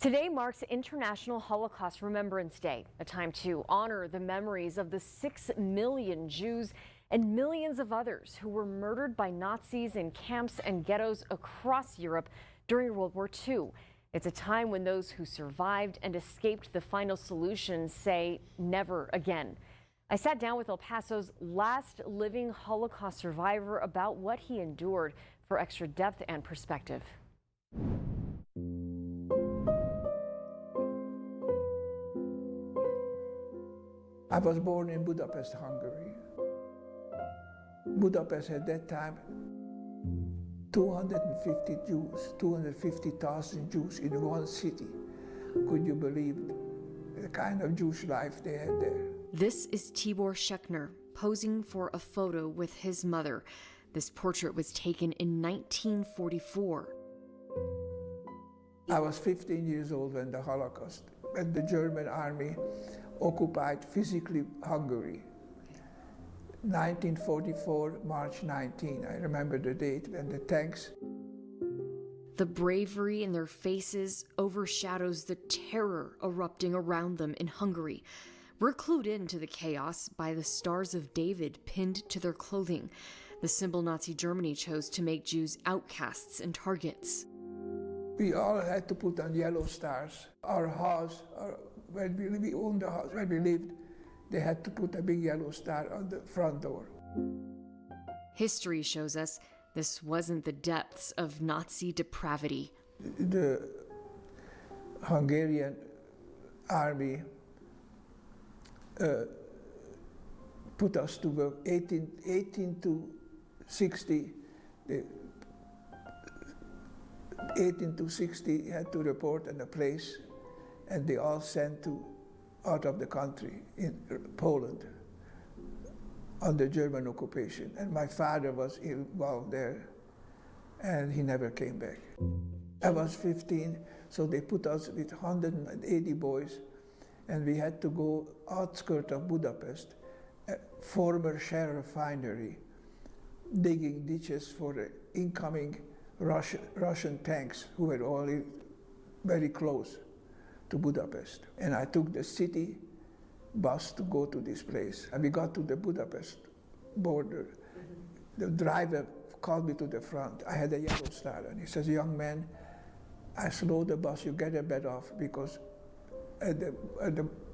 Today marks International Holocaust Remembrance Day, a time to honor the memories of the 6 million Jews and millions of others who were murdered by Nazis in camps and ghettos across Europe during World War II. It's a time when those who survived and escaped the final solution say never again. I sat down with El Paso's last living Holocaust survivor about what he endured for extra depth and perspective. I was born in Budapest, Hungary. Budapest at that time, 250,000 Jews in one city. Could you believe the kind of Jewish life they had there? This is Tibor Schechner posing for a photo with his mother. This portrait was taken in 1944. I was 15 years old when the Holocaust, when the German army occupied physically Hungary. 1944, March 19. I remember the date when the tanks. The bravery in their faces overshadows the terror erupting around them in Hungary. We're clued into the chaos by the Stars of David pinned to their clothing, the symbol Nazi Germany chose to make Jews outcasts and targets. We all had to put on yellow stars. Our house, when we owned the house, where we lived, they had to put a big yellow star on the front door. History shows us this wasn't the depths of Nazi depravity. The Hungarian army put us to work 18 to 60. 18 to 60 had to report in a place, and they all sent out of the country in Poland under German occupation. And my father was involved there, and he never came back. I was 15, so they put us with 180 boys, and we had to go outskirts of Budapest, a former sheriff refinery, digging ditches for the incoming Russian tanks who were already very close to Budapest. And I took the city bus to go to this place. And we got to the Budapest border. The driver called me to the front. I had a yellow star, and he says, "Young man, I slowed the bus, you get a bed off, because at the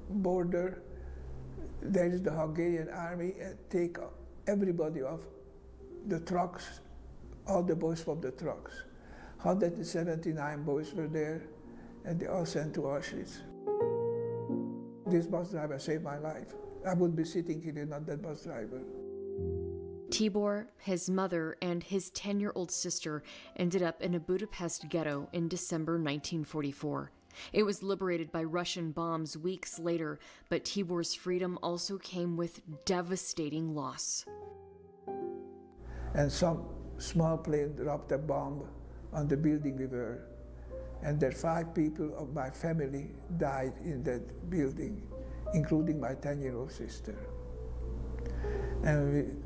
border, there is the Hungarian army, and take everybody off the trucks, all the boys from the trucks. 179 boys were there, and they all sent to Auschwitz." This bus driver saved my life. I would be sitting here and not that bus driver. Tibor, his mother, and his 10-year-old sister ended up in a Budapest ghetto in December 1944. It was liberated by Russian bombs weeks later, but Tibor's freedom also came with devastating loss. And some small plane dropped a bomb on the building we were, and there 5 people of my family died in that building, including my 10-year-old sister. And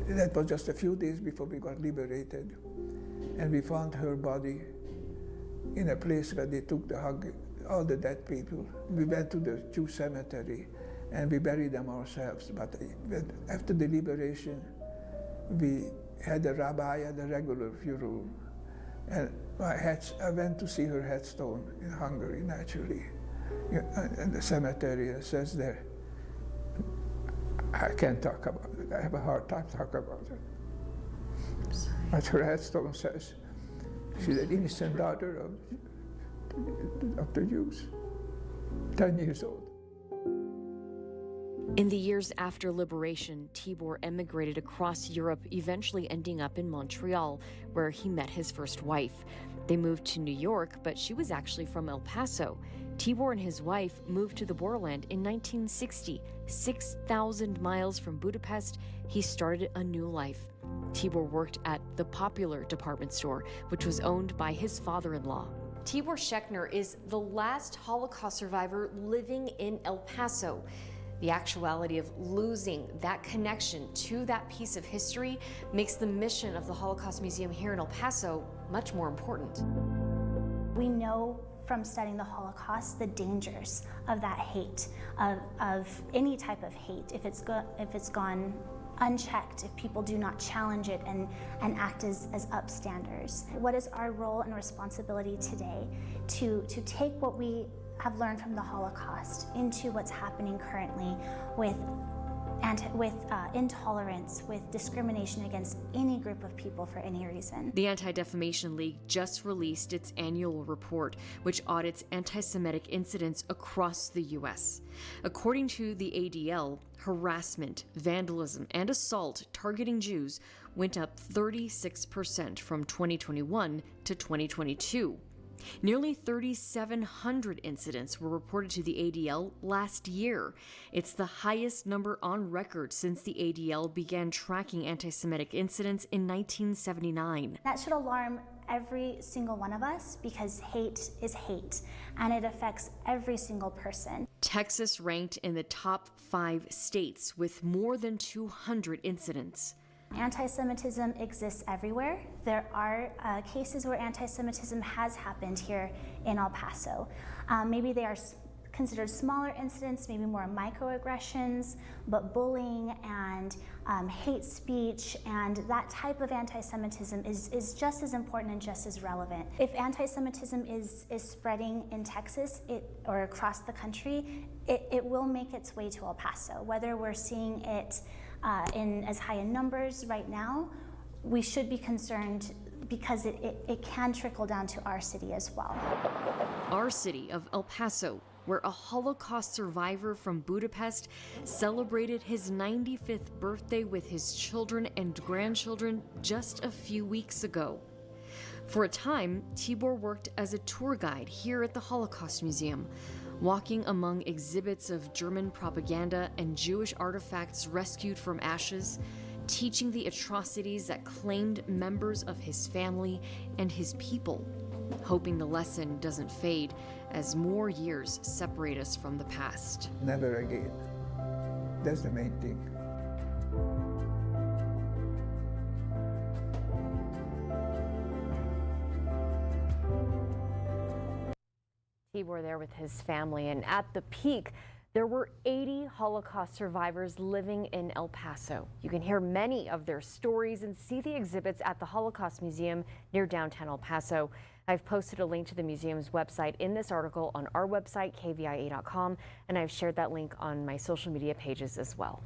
that was just a few days before we got liberated, and we found her body in a place where they took all the dead people. We went to the Jew cemetery, and we buried them ourselves. But after the liberation, we had a rabbi and a regular funeral. And I went to see her headstone in Hungary, naturally, in the cemetery. It says there, I can't talk about it. I have a hard time talking about it. But her headstone says, she's an innocent daughter of the Jews, 10 years old. In the years after liberation, Tibor emigrated across Europe, eventually ending up in Montreal, where he met his first wife. They moved to New York, but she was actually from El Paso. Tibor and his wife moved to the borderland in 1960. 6,000 miles from Budapest, he started a new life. Tibor worked at the Popular department store, which was owned by his father-in-law. Tibor Schechner is the last Holocaust survivor living in El Paso. The actuality of losing that connection to that piece of history makes the mission of the Holocaust Museum here in El Paso much more important. We know from studying the Holocaust the dangers of that hate, of any type of hate, if it's gone unchecked, if people do not challenge it and act as upstanders. What is our role and responsibility today to take what we have learned from the Holocaust into what's happening currently with intolerance, with discrimination against any group of people for any reason. The Anti-Defamation League just released its annual report, which audits anti-Semitic incidents across the U.S. According to the ADL, harassment, vandalism, and assault targeting Jews went up 36% from 2021 to 2022. Nearly 3,700 incidents were reported to the ADL last year. It's the highest number on record since the ADL began tracking anti-Semitic incidents in 1979. That should alarm every single one of us, because hate is hate, and it affects every single person. Texas ranked in the top 5 states with more than 200 incidents. Anti-Semitism exists everywhere. There are cases where anti-Semitism has happened here in El Paso. Maybe they are considered smaller incidents, maybe more microaggressions, but bullying and hate speech and that type of anti-Semitism is just as important and just as relevant. If anti-Semitism is spreading in Texas or across the country, it will make its way to El Paso. Whether we're seeing it in as high in numbers right now, we should be concerned because it can trickle down to our city as well. Our city of El Paso, where a Holocaust survivor from Budapest celebrated his 95th birthday with his children and grandchildren just a few weeks ago. For a time, Tibor worked as a tour guide here at the Holocaust Museum, walking among exhibits of German propaganda and Jewish artifacts rescued from ashes, teaching the atrocities that claimed members of his family and his people, hoping the lesson doesn't fade as more years separate us from the past. Never again. That's the main thing. Tibor there with his family, and at the peak, there were 80 Holocaust survivors living in El Paso. You can hear many of their stories and see the exhibits at the Holocaust Museum near downtown El Paso. I've posted a link to the museum's website in this article on our website, kvia.com, and I've shared that link on my social media pages as well.